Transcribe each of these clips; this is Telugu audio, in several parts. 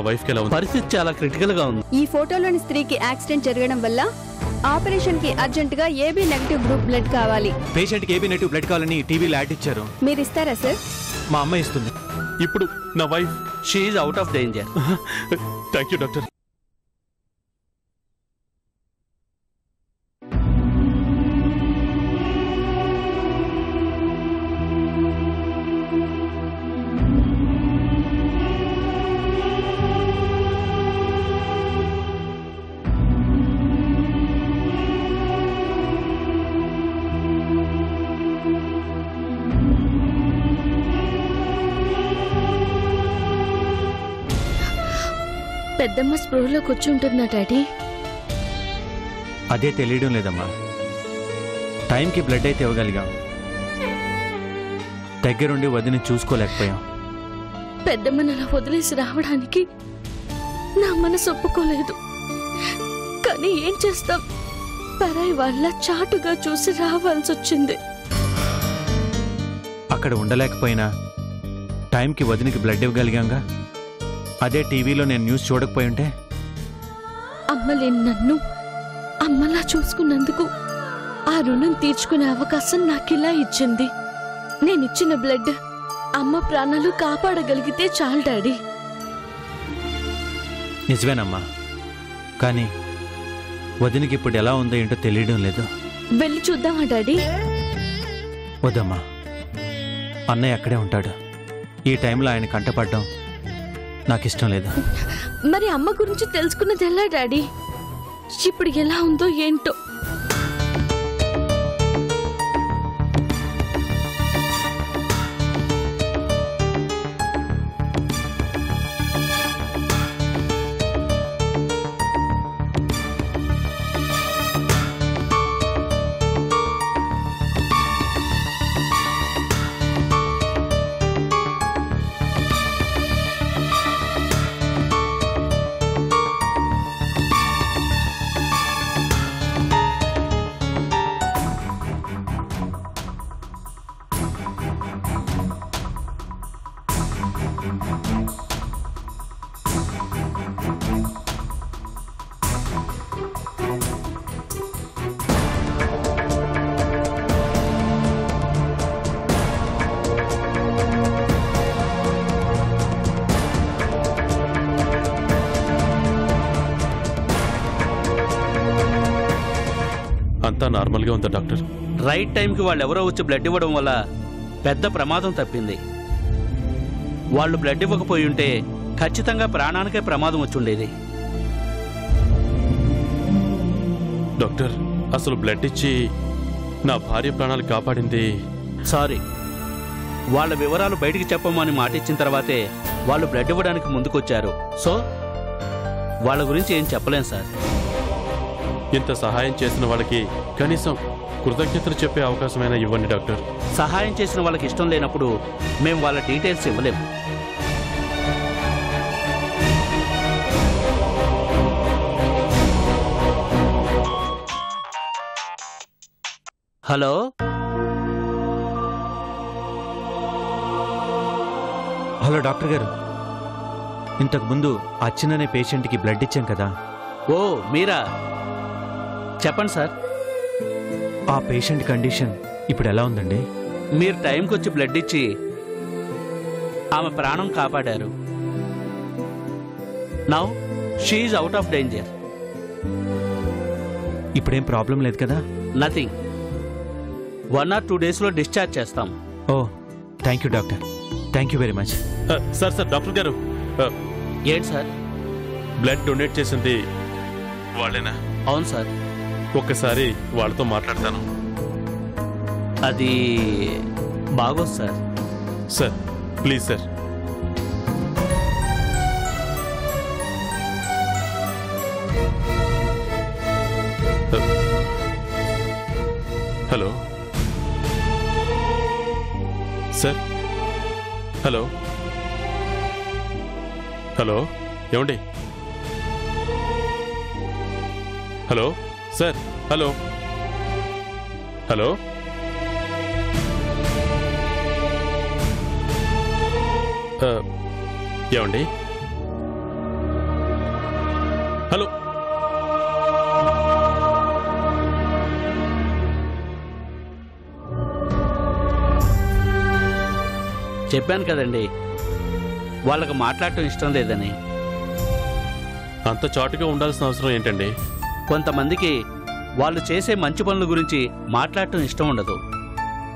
వైఫ్ కి ఎలా ఉంది? పరిస్థితి చాలా క్రిటికల్ గా ఉంది. ఈ ఫోటోలోని స్త్రీకి యాక్సిడెంట్ జరగడం వల్ల ఆపరేషన్ కి అర్జెంట్ గా ఏబీ నెగటివ్ గ్రూప్ బ్లడ్ కావాలి. పేషెంట్ కి ఏబీ నెగటివ్ బ్లడ్ కావాలని టీవీలో యాడ్ ఇచ్చారు. మీరు ఇస్తారా సార్? మా అమ్మ ఇస్తుంది. ఇప్పుడు నా wife she is out of danger. Thank you doctor. పెద్దమ్మ స్పృహలో కూర్చుంటుందా డాడీ? అదే తెలియడం లేదమ్మా. టైంకి బ్లడ్ అయితే ఇవ్వగలిగాం, దగ్గరుండి వదిని చూసుకోలేకపోయాం. పెద్దమ్మని అలా వదిలేసి రావడానికి నా మనసు ఒప్పుకోలేదు. కానీ ఏం చేస్తాం, పరాయి వాళ్ళ చాటుగా చూసి రావాల్సి వచ్చింది. అక్కడ ఉండలేకపోయినా టైంకి వదినికి బ్లడ్ ఇవ్వగలిగాంగా. అదే టీవీలో నేను న్యూస్ చూడకపోయి ఉంటే. అమ్మలేని నన్ను అమ్మలా చూసుకున్నందుకు ఆ రుణం తీర్చుకునే అవకాశం నాకిలా ఇచ్చింది. నేనిచ్చిన బ్లడ్ అమ్మ ప్రాణాలు కాపాడగలిగితే చాలు డాడీ. నిజమేనమ్మా, కానీ వదినికి ఇప్పుడు ఎలా ఉందో ఏంటో తెలియడం లేదు. వెళ్ళి చూద్దామా డాడీ? వద్దమ్మా, అన్నయ్య అక్కడే ఉంటాడు. ఈ టైంలో ఆయన కంటపడ్డం నాకిష్టం లేదు. మరి అమ్మ గురించి తెలుసుకున్నది ఎలా డాడీ? ఇప్పుడు ఎలా ఉందో ఏంటో. అంతా నార్మల్ గా ఉందా డాక్టర్? రైట్ టైంకి వాళ్ళు ఎవరో వచ్చి బ్లడ్ ఇవ్వడం వల్ల పెద్ద ప్రమాదం తప్పింది. వాళ్ళు బ్లడ్ ఇవ్వకపోయి ఉంటే ఖచ్చితంగా ప్రాణానికే ప్రమాదం వచ్చుండేది. డాక్టర్, అసలు బ్లడ్ ఇచ్చి నా భార్య ప్రాణాలు కాపాడింది. సారీ, వాళ్ళ వివరాలు బయటికి చెప్పమని మాట ఇచ్చిన తర్వాతే వాళ్ళు బ్లడ్ ఇవ్వడానికి ముందుకొచ్చారు. సో వాళ్ళ గురించి ఏం చెప్పలేం సార్. ఇంత సహాయం చేసిన వాళ్ళకి కనీసం కృతజ్ఞతలు చెప్పే అవకాశమైనా ఇవ్వండి డాక్టర్. సహాయం చేసిన వాళ్ళకి ఇష్టం లేనప్పుడు మేము వాళ్ళ డీటెయిల్స్ ఇవ్వలేము. హలో, హలో డాక్టర్ గారు, ఇంతకుముందు అచ్చిననే పేషెంట్కి బ్లడ్ ఇచ్చాం కదా. ఓ మీరా, చెప్పండి సార్. ఆ పేషెంట్ కండిషన్ ఇప్పుడు ఎలా ఉందండి? మీరు టైంకి వచ్చి బ్లడ్ ఇచ్చి ఆమె ప్రాణం కాపాడారు. Now she is out of danger. ఇప్పుడేం ప్రాబ్లం లేదు కదా? నథింగ్. 1 or 2 daysలో డిశ్చార్జ్ చేస్తాం. Oh thank you doctor, thank you very much. Sir doctor గారు, ఏంటి సార్? బ్లడ్ డొనేట్ చేసింది వాళ్ళేనా? అవును సార్. ఒక్కసారి వాళ్ళతో మాట్లాడతాను. అది బాగోదు sir. Sir please sir. Hello sir, hello hello, ఏమండి? హలో సార్, హలో హలో, ఏమండి? చెప్పాను కదండి, వాళ్ళకు మాట్లాడటం ఇష్టం లేదని. అంత చాటుగా ఉండాల్సిన అవసరం ఏంటండి? కొంతమందికి వాళ్ళు చేసే మంచి పనుల గురించి మాట్లాడటం ఇష్టం ఉండదు.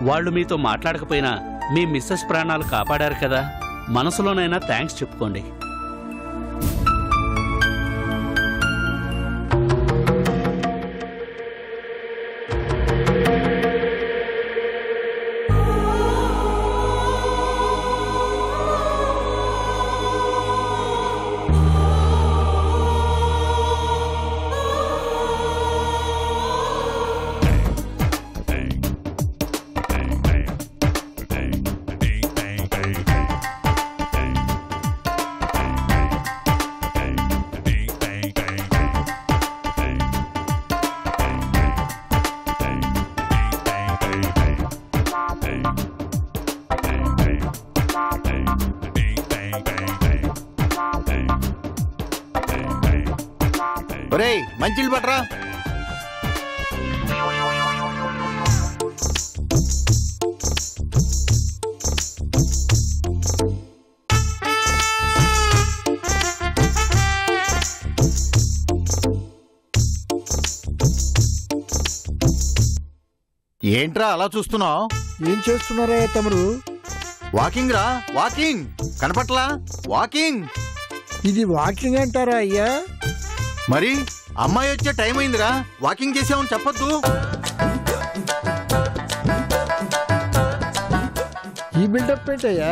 వాళ్ళు మీతో మాట్లాడకపోయినా మీ మిస్సెస్ ప్రాణాలు కాపాడారు కదా, మనసులోనైనా థ్యాంక్స్ చెప్పుకోండి. ఒరేయ్ మంచిలు పట్రా. ఏంట్రా అలా చూస్తున్నావు? ఏం చేస్తున్నారా తమరు? వాకింగ్ రా, వాకింగ్. కనపట్లా? వాకింగ్. ఇది వాకింగ్ అంటారా అయ్యా? మరి అమ్మాయి వచ్చే టైం అయిందిరా, వాకింగ్ చేసామని చెప్పొద్దు. ఈ బిల్డప్ ఏంటయ్యా?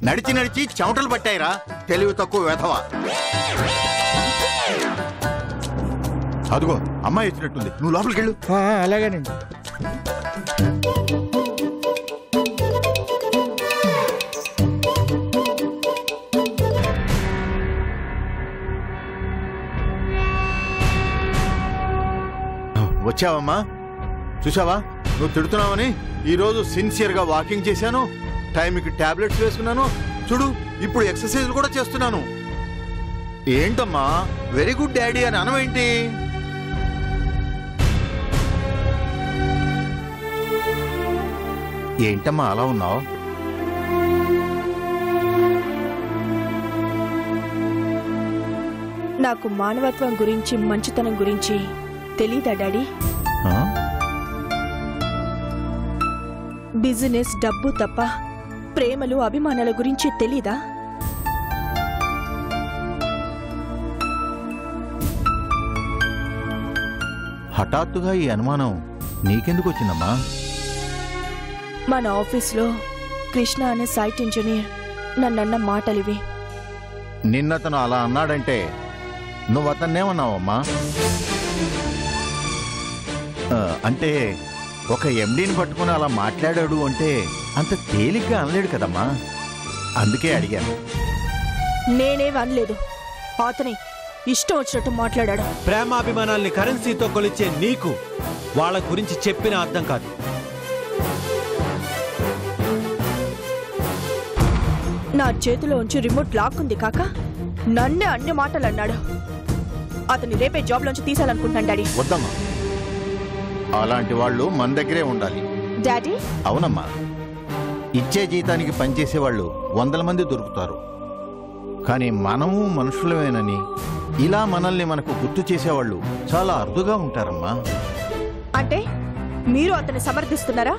నడిచి నడిచి చెమటలు పట్టాయిరా, తెలివి తక్కువ వెధవా. అదిగో అమ్మాయి వచ్చినట్టుంది, నువ్వు లోపలికి వెళ్ళు. అలాగేనండి. వచ్చావమ్మా? చూసావా, నువ్వు తిడుతున్నావని ఈరోజు సిన్సియర్గా వాకింగ్ చేశాను, టైంకి టాబ్లెట్స్ వేసుకున్నాను. చూడు, ఇప్పుడు ఎక్సర్సైజ్ కూడా చేస్తున్నాను. ఏంటమ్మా వెరీ గుడ్ డాడీ అని అనవేంటి? ఏంటమ్మా అలా ఉన్నావు? నాకు మానవత్వం గురించి, మంచితనం గురించి తెలీదా డాడీ? బిజినెస్, డబ్బు తప్ప ప్రేమలు, అభిమానాల గురించి తెలీదా? హఠాత్తుగా ఈ అనుమానం నీకెందుకు వచ్చిందమ్మా? మన ఆఫీస్లో కృష్ణ అనే సైట్ ఇంజనీర్ నన్నన్న మాటలివి. నిన్నతను అలా అన్నాడంటే నువ్వు అతన్నేమన్నావమ్మా? అంటే ఒక ఎండీని పట్టుకుని అలా మాట్లాడాడు అంటే అంత తేలిగ్గా అనలేడు కదమ్మా, అందుకే అడిగాను. నేనేం అనలేదు, అతనే ఇష్టం వచ్చినట్టు మాట్లాడాడు. ప్రేమాభిమానాల్ని కరెన్సీతో కొలిచే నీకు వాళ్ళ గురించి చెప్పిన అర్థం కాదు. నా చేతిలో ఉంచి రిమోట్ లాక్కుంది కాక నన్నే అన్ని మాటలు అన్నాడు. అతన్ని రేపే జాబ్ లోంచి తీసాలనుకుంటాను డాడీ. వద్దమ్మా, అలాంటి వాళ్ళు మన దగ్గరే ఉండాలి. డాడీ? అవునమ్మా, ఇచ్చే జీతానికి పనిచేసేవాళ్ళు 100 మంది దొరుకుతారు, కానీ మనము మనుషులమేనని ఇలా మనల్ని మనకు గుర్తు చేసేవాళ్ళు చాలా అరుదుగా ఉంటారమ్మా. అంటే మీరు అతన్ని సమర్థిస్తున్నారా?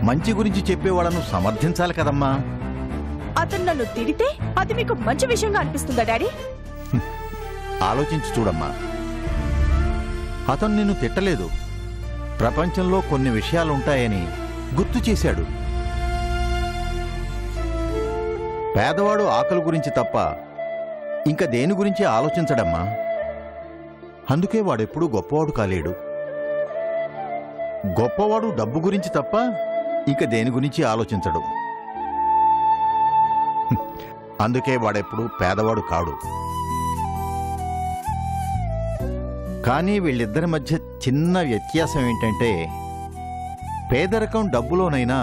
మంచి గురించి చెప్పేవాళ్ళను సమర్థించాలి కదమ్మా. అతను నన్ను తిడితే అది మీకు మంచి విషయంగా అనిపిస్తుందా డాడీ? ఆలోచించి చూడమ్మా, అతను నిన్ను తిట్టలేదు, ప్రపంచంలో కొన్ని విషయాలుంటాయని గుర్తు చేశాడు. పేదవాడు ఆకలి గురించి తప్ప ఇంకా దేని గురించి ఆలోచించడమ్మా. అందుకే వాడెప్పుడూ గొప్పవాడు కాలేడు. గొప్పవాడు డబ్బు గురించి తప్ప ఇంకా దేని గురించి ఆలోచించడు. అందుకే వాడెప్పుడు పేదవాడు కాడు. కానీ వీళ్ళిద్దరి మధ్య చిన్న వ్యత్యాసం ఏంటంటే, పేదరికం డబ్బులోనైనా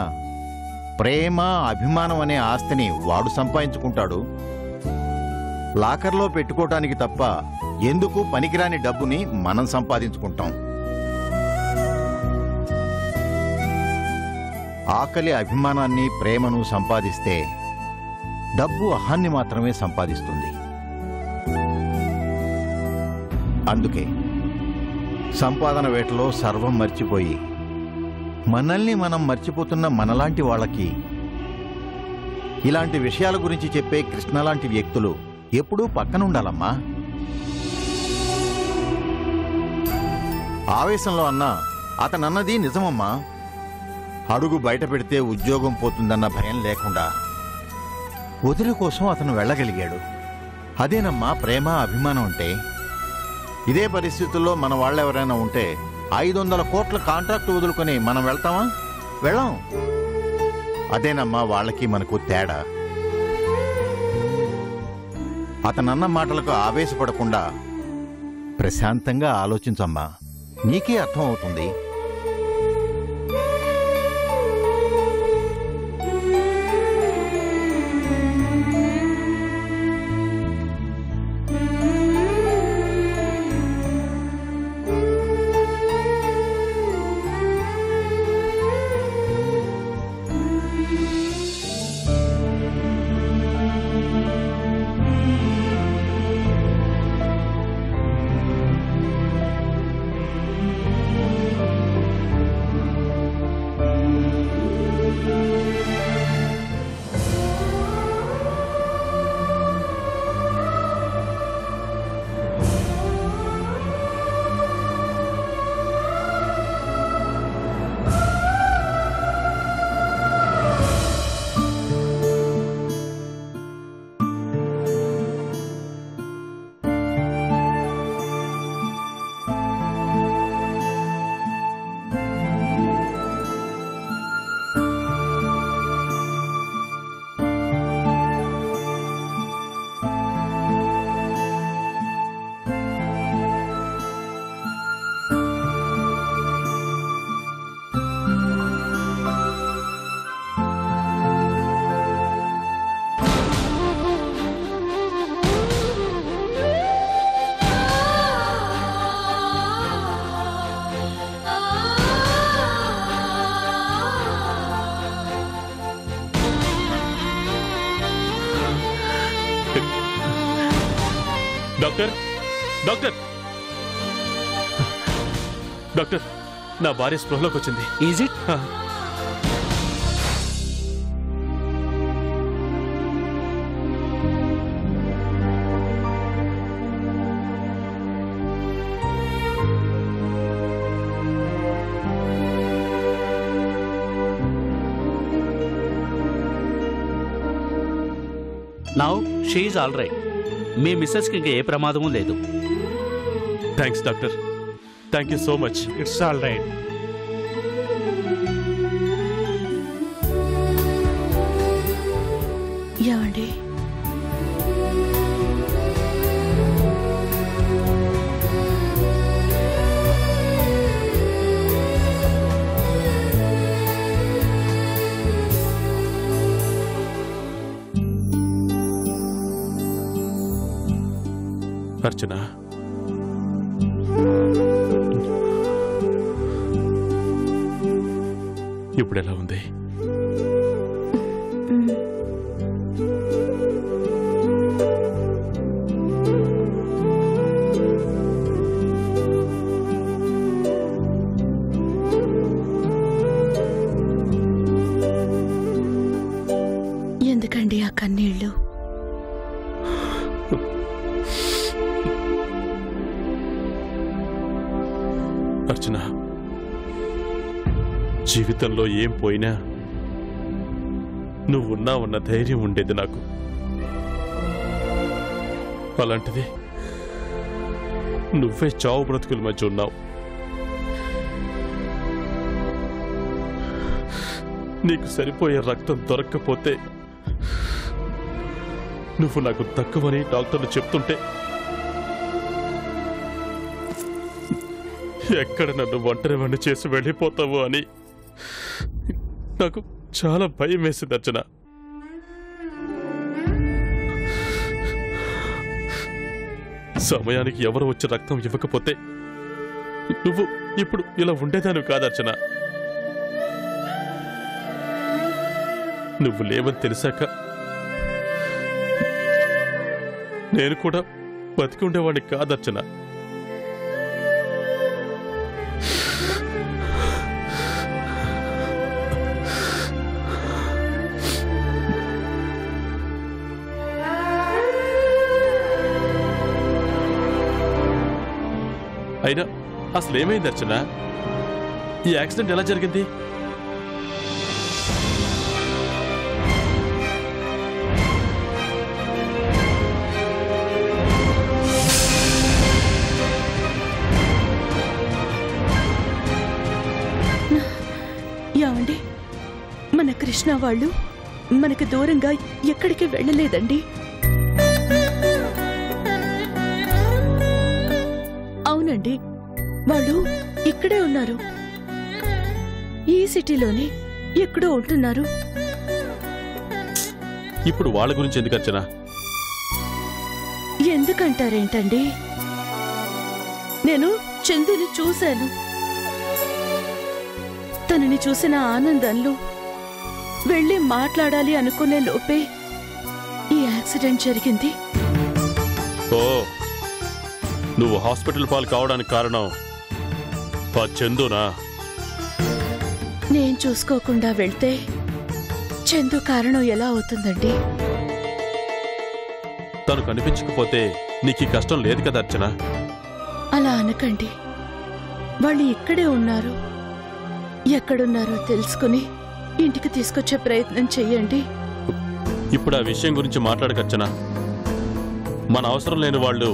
ప్రేమ, అభిమానం అనే ఆస్తిని వాడు సంపాదించుకుంటాడు. లాకర్లో పెట్టుకోవటానికి తప్ప ఎందుకు పనికిరాని డబ్బుని మనం సంపాదించుకుంటాం. ఆకలి, అభిమానాన్ని, ప్రేమను సంపాదిస్తే డబ్బు అహాన్ని మాత్రమే సంపాదిస్తుంది. అందుకే సంపాదన వేటలో సర్వం మర్చిపోయి మనల్ని మనం మర్చిపోతున్న మనలాంటి వాళ్ళకి ఇలాంటి విషయాల గురించి చెప్పే కృష్ణ లాంటి వ్యక్తులు ఎప్పుడూ పక్కనుండాలమ్మా. ఆవేశంలో అన్నా అతనన్నది నిజమమ్మా. అడుగు బయట పెడితే ఉద్యోగం పోతుందన్న భయం లేకుండా వదిలి కోసం అతను వెళ్ళగలిగాడు. అదేనమ్మా ప్రేమ, అభిమానం అంటే. ఇదే పరిస్థితుల్లో మన వాళ్ళెవరైనా ఉంటే 500 కోట్ల కాంట్రాక్ట్ వదులుకొని మనం వెళ్తామా? వెళ్ళాం. అదేనమ్మా వాళ్ళకి మనకు తేడా. అతనన్న మాటలకు ఆవేశపడకుండా ప్రశాంతంగా ఆలోచించమ్మా, నీకే అర్థం అవుతుంది. డాక్టర్, డాక్టర్, డాక్టర్, నా భార్య స్పృహలోకి వచ్చింది. Is it? Now she is all right. మీ మిస్సెస్కి ఇంకా ఏ ప్రమాదము లేదు. Thanks doctor, thank you so much. It's all right. ఏమండి, అర్చన, ఇప్పుడు ఎలా ఉంది? ఎందుకండి ఆ కన్నీళ్ళు? అర్చన, జీవితంలో ఏం పోయినా నువ్వున్నావన్న ధైర్యం ఉండేది నాకు. అలాంటిది నువ్వే చావు బ్రతుకుల మధ్య ఉన్నావు. నీకు సరిపోయే రక్తం దొరక్కపోతే నువ్వు నాకు తక్కువని డాక్టర్లు చెప్తుంటే ఎక్కడ నన్ను ఒంటరివాణ్ణి చేసి వెళ్ళిపోతావు అని నాకు చాలా భయం వేసింది అర్చన. సమయానికి ఎవరు వచ్చి రక్తం ఇవ్వకపోతే నువ్వు ఇప్పుడు ఇలా ఉండేదాను కాదు అర్చన. నువ్వు లేవని తెలిసాక నేను కూడా బతికి ఉండేవాడిని కాదర్చన. అయినా అసలు ఏమైంది అర్చన? ఈ యాక్సిడెంట్ ఎలా జరిగింది? ఏమండి, మన కృష్ణ వాళ్ళు మనకు దూరంగా ఎక్కడికి వెళ్ళలేదండి. అవునండి, వాళ్ళు ఇక్కడే ఉన్నారు. ఈ సిటీలోనే ఎక్కడో ఉంటున్నారు. ఇప్పుడు వాళ్ళ గురించి ఎందుకు అర్చన? ఎందుకంటారేంటండి? నేను చందుని చూశాను. తనని చూసిన ఆనందంలో వెళ్ళి మాట్లాడాలి అనుకునే లోపే ఈ యాక్సిడెంట్ జరిగింది. ఓ, నువ్వు హాస్పిటల్ పాలు కావడానికి కారణం ఆ చందునా? నేను చూసుకోకుండా వెళ్తే చందు కారణం ఎలా అవుతుందండి? తను కనిపించకపోతే నీకు ఈ కష్టం లేదు కదా అర్చన? అలా అనకండి. వాళ్ళు ఇక్కడే ఉన్నారు. ఎక్కడున్నారో తెలుసుకుని ఇంటికి తీసుకొచ్చే ప్రయత్నం చెయ్యండి. ఇప్పుడు ఆ విషయం గురించి మాట్లాడకర్చన. మన అవసరం లేని వాళ్ళు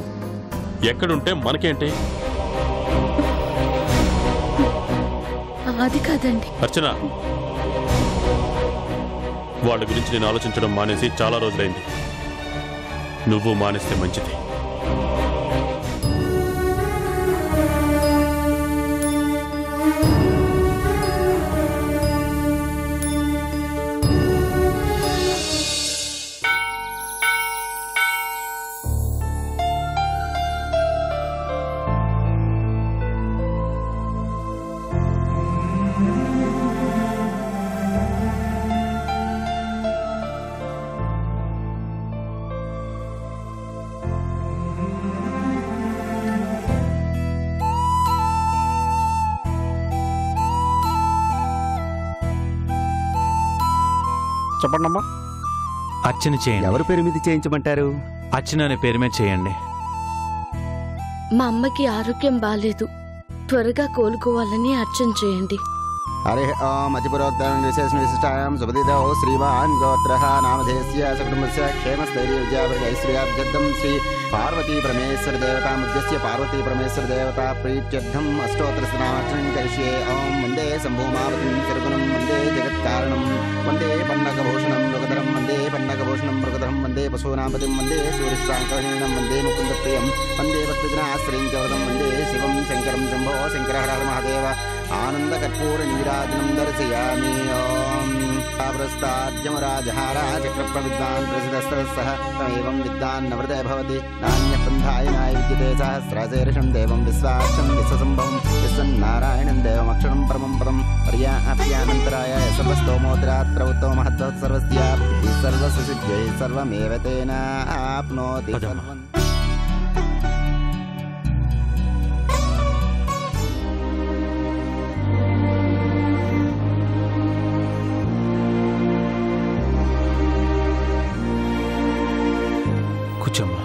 ఎక్కడుంటే మనకేంటి? అది కాదండి అర్చన, వాళ్ళ గురించి నేను ఆలోచించడం మానేసి చాలా రోజులైంది. నువ్వు మానేస్తే మంచిది. చెప్పండమ్మా. అర్చన చేయండి. ఎవరి పేరు మీద చేయించమంటారు? అర్చన అనే పేరు మీద చేయండి. మా అమ్మకి ఆరోగ్యం బాలేదు, త్వరగా కోలుకోవాలని అర్చన చేయండి. హరి ఓం అతిపురోక్తం విశేష విశిష్టాయాం శుభదిదో శ్రీమాన్ గోత్రః నామధేయస్య సకుటుంబస్య క్షేమస్థైర్య విద్యాభిర్గైశ్వర్యాభివృద్ధం శ్రీ పార్వతీ పరమేశ్వర దేవతాముద్యస్య పార్వతీ పరమేశ్వర దేవతా ప్రీత్యర్థం అష్టోత్తరస్నామార్చనం కరిష్యే. ఓం వందే సంభూమావతిం శరగుణం వందే జగత్కారణం వందే పన్నగభూషణం మృగధరం వందే పన్నగభూషణం మృగధరం వందే పశూనాపతిం వందే సూర్యశాంకరణీయం వందే ముకుందప్రియం వందే భక్తిజనాశ్రయం చ వరదం వందే శివం శంకరం శంభో శంకర హర హర మహాదేవ ఆనందకర్పూర నీరాజనం దర్శయామి. ఓం చక్రప్రవిద్వాన్ ప్రసిద్ధస్తः తమేవం విద్వాన్ నవృతే భవతి నాణ్యపంథాయ నాయ విద్యతే సహస్రశీర్షం దేవం విశ్వాక్షం విశ్వసంభవం విశ్వన్నారాయణం దేవమక్షరం పరమం పదం పర్యాప్యానంతరాయ సర్వస్తోమోద్రాత్ర ఉత్తమ మహత్వ సర్వస్య సర్వసిద్ధ్యై సర్వమేవ తేన ఆప్నోతి సర్వం. కూర్చోమ్మా.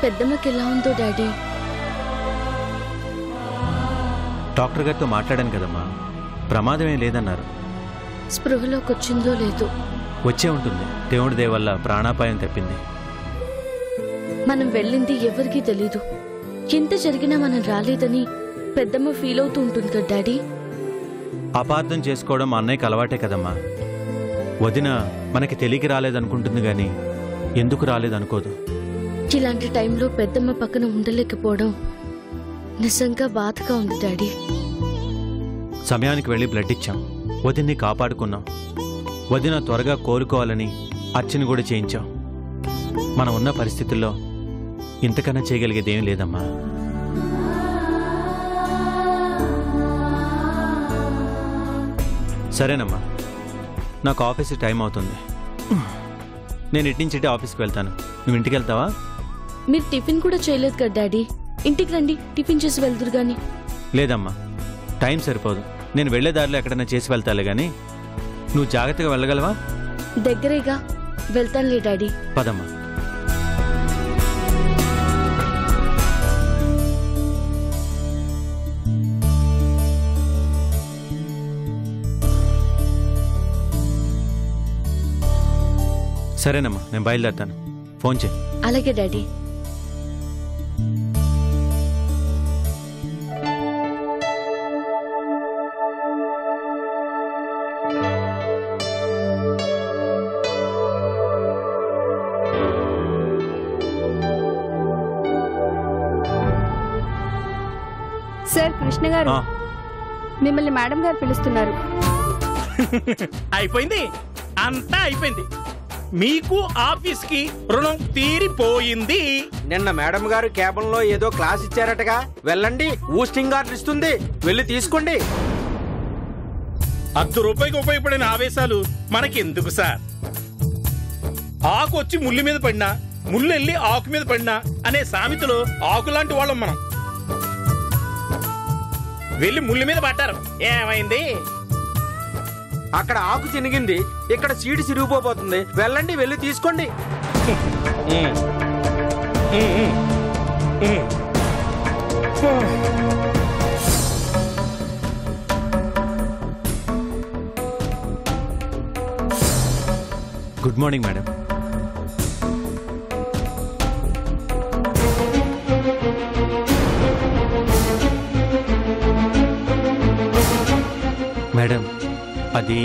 పెద్దమ్మకి ఎలా ఉందో డాడీ? డాక్టర్ గారితో మాట్లాడాను కదమ్మా, ప్రమాదమేం లేదన్నారు. స్పృహలోకి వచ్చిందో లేదో? వచ్చే ఉంటుంది. దేవుడి దయ వల్ల ప్రాణాపాయం తప్పింది. మనం వెళ్ళింది ఎవరికీ తెలీదు. ఎంత జరిగినా మనం రాలేదని పెద్దమ్మ ఫీల్ అవుతూ ఉంటుంది కదా డాడీ? అపార్థం చేసుకోవడం మా అన్నయ్యకి అలవాటే కదమ్మా. వదిన మనకి తెలియక రాలేదనుకుంటుంది కానీ ఎందుకు రాలేదనుకోదు. ఇలాంటి టైంలో పెద్దమ్మ పక్కన ఉండలేకపోవడం నిజంగా బాధగా ఉంది డాడీ. సమయానికి వెళ్ళి బ్లడ్ ఇచ్చాం, వదిన్ని కాపాడుకున్నాం. వదిన త్వరగా కోలుకోవాలని అర్చన కూడా చేయించాం. మనం ఉన్న పరిస్థితుల్లో ఇంతకన్నా చేయగలిగేది ఏమీ లేదమ్మా. సరేనమ్మా, నాకు ఆఫీస్కి టైం అవుతుంది. నేను ఇటు నుంచి ఆఫీస్కి వెళ్తాను. నువ్వు ఇంటికి వెళ్తావా? మీరు టిఫిన్ కూడా చేయలేదు కదా డాడీ. ఇంటికి రండి, టిఫిన్ చేసి వెళ్తురు గాని. లేదమ్మా, టైం సరిపోదు. నేను వెళ్లే దారిలో ఎక్కడైనా చేసి వెళ్తాలే కానీ నువ్వు జాగ్రత్తగా వెళ్ళగలవా? దగ్గరేగా, వెళ్తానులే డాడీ. పదమ్మా. సరేనమ్మా, నేను బయలుదేరుతాను. ఫోన్ చేయి. అలాగే డాడీ. సార్, కృష్ణ గారు ఆ, మిమ్మల్ని మేడం గారు పిలుస్తున్నారు. అయిపోయింది, అంతా అయిపోయింది. మీకు ఆఫీస్ కి రుణం తీరిపోయింది. నిన్న మేడం గారు క్యాబిన్ లో ఏదో క్లాస్ ఇచ్చారటగా, వెళ్ళండి, ఊస్టింగ్ ఆర్డర్ ఇస్తుంది, వెళ్ళి తీసుకోండి. ₹1 ఉపయోగపడిన ఆవేశాలు మనకెందుకు సార్? ఆకు వచ్చి ముళ్ళు మీద పడినా, ముళ్ళు వెళ్ళి ఆకు మీద పడినా అనే సామెతలో ఆకు లాంటి వాళ్ళం మనం. వెళ్ళి ముళ్ళు మీద పడ్డారు, ఏమైంది? అక్కడ ఆకు చినిగింది, ఇక్కడ సీటు చిరిగిపోతుంది, వెళ్ళండి, వెళ్ళి తీసుకోండి. Good morning madam. మేడం, అది